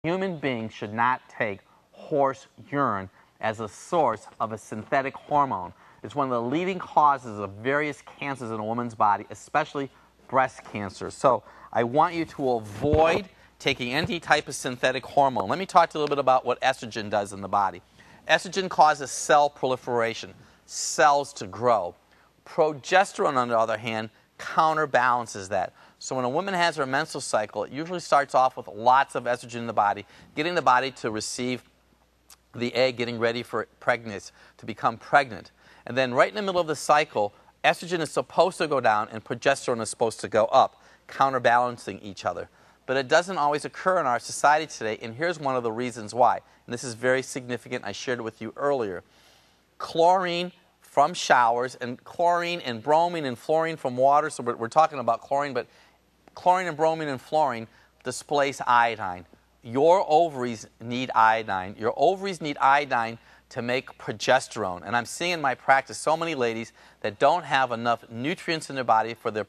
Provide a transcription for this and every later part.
Human beings should not take horse urine as a source of a synthetic hormone. It's one of the leading causes of various cancers in a woman's body, especially breast cancer. So I want you to avoid taking any type of synthetic hormone. Let me talk to you a little bit about what estrogen does in the body. Estrogen causes cell proliferation, cells to grow. Progesterone, on the other hand, counterbalances that. So when a woman has her menstrual cycle, it usually starts off with lots of estrogen in the body, getting the body to receive the egg, getting ready for pregnancy, to become pregnant. And then right in the middle of the cycle, estrogen is supposed to go down and progesterone is supposed to go up, counterbalancing each other. But it doesn't always occur in our society today, and here's one of the reasons why. And this is very significant. I shared it with you earlier. Chlorine from showers, and chlorine and bromine and fluorine from water, so we're talking about chlorine, but chlorine and bromine and fluorine displace iodine. Your ovaries need iodine. Your ovaries need iodine to make progesterone. And I'm seeing in my practice so many ladies that don't have enough nutrients in their body for their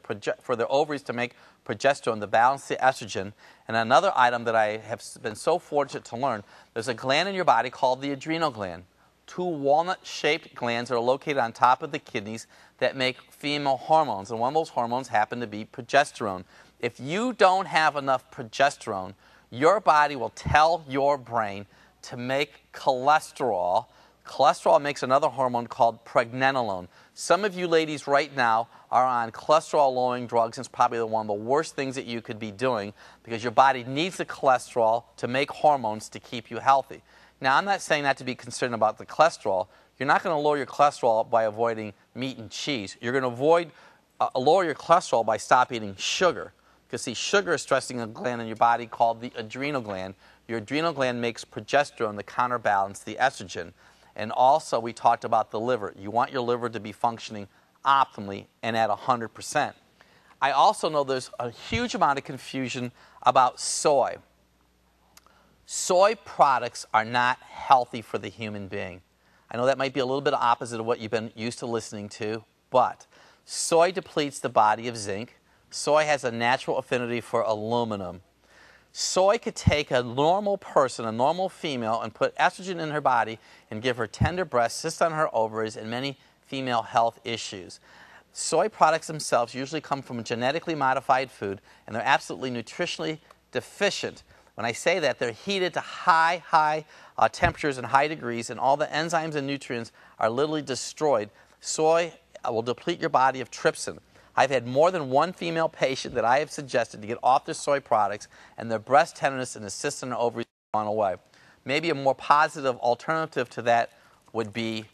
ovaries to make progesterone, to balance the estrogen. And another item that I have been so fortunate to learn, there's a gland in your body called the adrenal gland. Two walnut-shaped glands are located on top of the kidneys that make female hormones. And one of those hormones happen to be progesterone. If you don't have enough progesterone, your body will tell your brain to make cholesterol. Cholesterol makes another hormone called pregnenolone. Some of you ladies right now are on cholesterol-lowering drugs. It's probably one of the worst things that you could be doing because your body needs the cholesterol to make hormones to keep you healthy. Now, I'm not saying not to be concerned about the cholesterol. You're not going to lower your cholesterol by avoiding meat and cheese. You're going to lower your cholesterol by stop eating sugar. Because, see, sugar is stressing a gland in your body called the adrenal gland. Your adrenal gland makes progesterone to counterbalance the estrogen. And also, we talked about the liver. You want your liver to be functioning optimally and at 100%. I also know there's a huge amount of confusion about soy. Soy products are not healthy for the human being. I know that might be a little bit opposite of what you've been used to listening to, but soy depletes the body of zinc. Soy has a natural affinity for aluminum. Soy could take a normal person, a normal female, and put estrogen in her body and give her tender breasts, cysts on her ovaries, and many female health issues. Soy products themselves usually come from genetically modified food, and they're absolutely nutritionally deficient. When I say that, they're heated to high temperatures and high degrees, and all the enzymes and nutrients are literally destroyed. Soy will deplete your body of trypsin. I've had more than one female patient that I have suggested to get off their soy products, and their breast tenderness and the cysts in their ovaries have gone away. Maybe a more positive alternative to that would be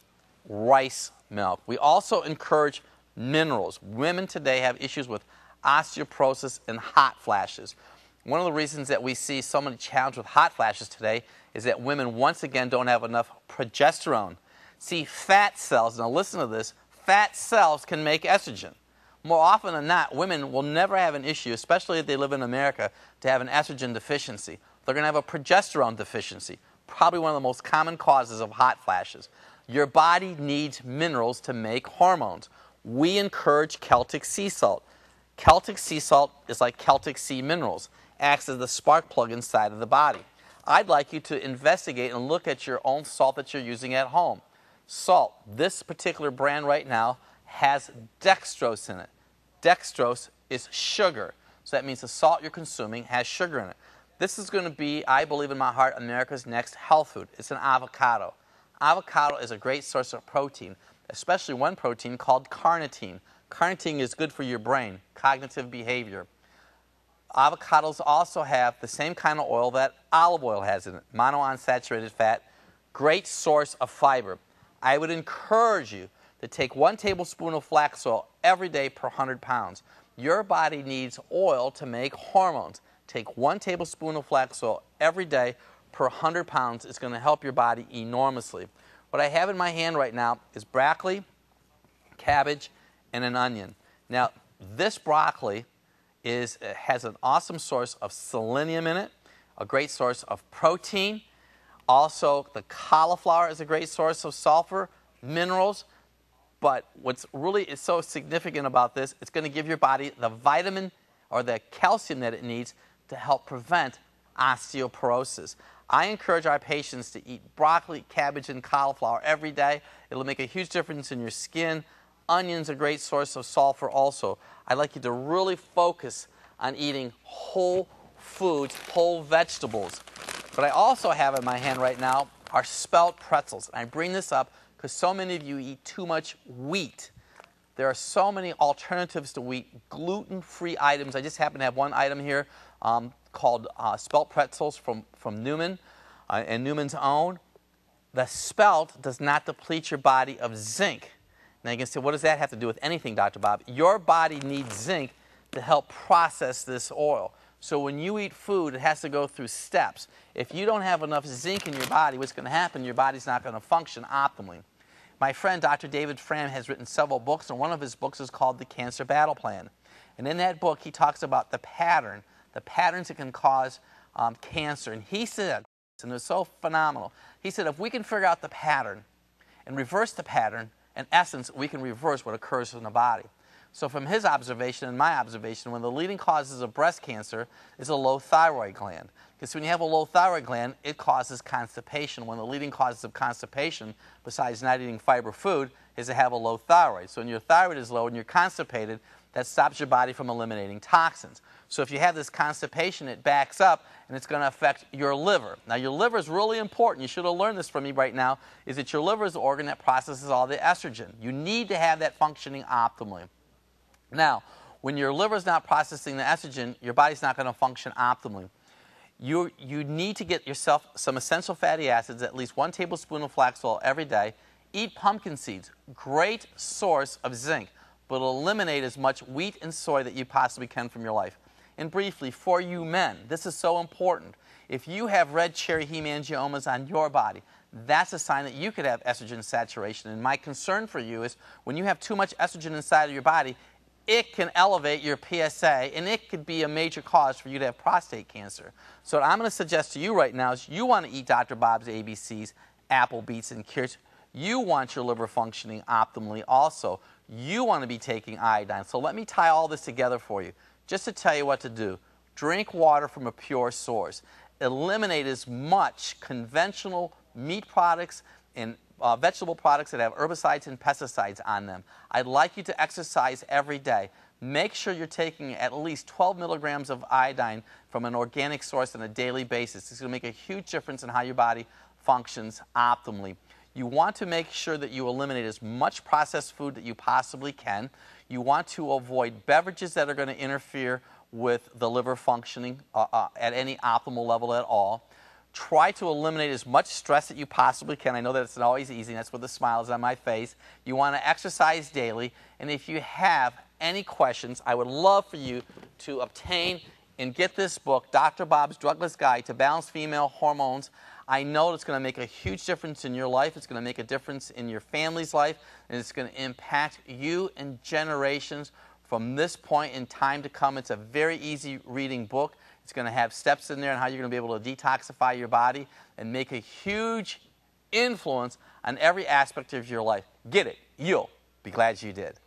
rice milk. We also encourage minerals. Women today have issues with osteoporosis and hot flashes. One of the reasons that we see so many challenges with hot flashes today is that women, once again, don't have enough progesterone. See, fat cells, now listen to this, fat cells can make estrogen. More often than not, women will never have an issue, especially if they live in America, to have an estrogen deficiency. They're going to have a progesterone deficiency, probably one of the most common causes of hot flashes. Your body needs minerals to make hormones. We encourage Celtic sea salt. Celtic sea salt is like Celtic sea minerals, acts as the spark plug inside of the body. I'd like you to investigate and look at your own salt that you're using at home. Salt, this particular brand right now, has dextrose in it. Dextrose is sugar. So that means the salt you're consuming has sugar in it. This is going to be, I believe in my heart, America's next health food. It's an avocado. Avocado is a great source of protein, especially one protein called carnitine. Carnitine is good for your brain, cognitive behavior. Avocados also have the same kind of oil that olive oil has in it, monounsaturated fat, great source of fiber. I would encourage you to take 1 tablespoon of flax oil every day per 100 pounds. Your body needs oil to make hormones. Take 1 tablespoon of flax oil every day per 100 pounds. It's going to help your body enormously. What I have in my hand right now is broccoli, cabbage, and an onion. Now, this broccoli has an awesome source of selenium in it, a great source of protein. Also, the cauliflower is a great source of sulfur, minerals. But what's really is so significant about this, it's going to give your body the vitamin or the calcium that it needs to help prevent osteoporosis. I encourage our patients to eat broccoli, cabbage, and cauliflower every day. It'll make a huge difference in your skin. Onions are a great source of sulfur also. I'd like you to really focus on eating whole foods, whole vegetables. But I also have in my hand right now are spelt pretzels. And I bring this up because so many of you eat too much wheat. There are so many alternatives to wheat, gluten-free items. I just happen to have one item here called spelt pretzels from Newman and Newman's Own. The spelt does not deplete your body of zinc. Now you can say, what does that have to do with anything, Dr. Bob? Your body needs zinc to help process this oil. So when you eat food, it has to go through steps. If you don't have enough zinc in your body, what's going to happen? Your body's not going to function optimally. My friend, Dr. David Fram, has written several books, and one of his books is called The Cancer Battle Plan. And in that book, he talks about the patterns that can cause cancer. And he said, and it was so phenomenal, he said, if we can figure out the pattern and reverse the pattern, in essence, we can reverse what occurs in the body. So from his observation and my observation, one of the leading causes of breast cancer is a low thyroid gland. Because when you have a low thyroid gland, it causes constipation. One of the leading causes of constipation, besides not eating fiber food, is to have a low thyroid. So when your thyroid is low and you're constipated, that stops your body from eliminating toxins. So if you have this constipation, it backs up and it's going to affect your liver. Now your liver is really important. You should have learned this from me right now, is that your liver is the organ that processes all the estrogen. You need to have that functioning optimally. Now, when your liver is not processing the estrogen, your body's not going to function optimally. You need to get yourself some essential fatty acids, at least 1 tablespoon of flax oil every day. Eat pumpkin seeds, great source of zinc, but eliminate as much wheat and soy that you possibly can from your life. And briefly, for you men, this is so important. If you have red cherry hemangiomas on your body, that's a sign that you could have estrogen saturation. And my concern for you is when you have too much estrogen inside of your body, it can elevate your PSA, and it could be a major cause for you to have prostate cancer. So what I'm going to suggest to you right now is you want to eat Dr. Bob's ABCs, apple, beets, and carrots. You want your liver functioning optimally also. You want to be taking iodine. So let me tie all this together for you. Just to tell you what to do, drink water from a pure source. Eliminate as much conventional meat products and vegetable products that have herbicides and pesticides on them. I'd like you to exercise every day. Make sure you're taking at least 12 milligrams of iodine from an organic source on a daily basis. It's going to make a huge difference in how your body functions optimally. You want to make sure that you eliminate as much processed food that you possibly can. You want to avoid beverages that are going to interfere with the liver functioning at any optimal level at all. Try to eliminate as much stress that you possibly can. I know that it's not always easy. That's where the smile is on my face. You want to exercise daily. And if you have any questions, I would love for you to obtain and get this book, Dr. Bob's Drugless Guide to Balance Female Hormones. I know it's going to make a huge difference in your life. It's going to make a difference in your family's life. And it's going to impact you and generations from this point in time to come. It's a very easy reading book. It's going to have steps in there on how you're going to be able to detoxify your body and make a huge influence on every aspect of your life. Get it. You'll be glad you did.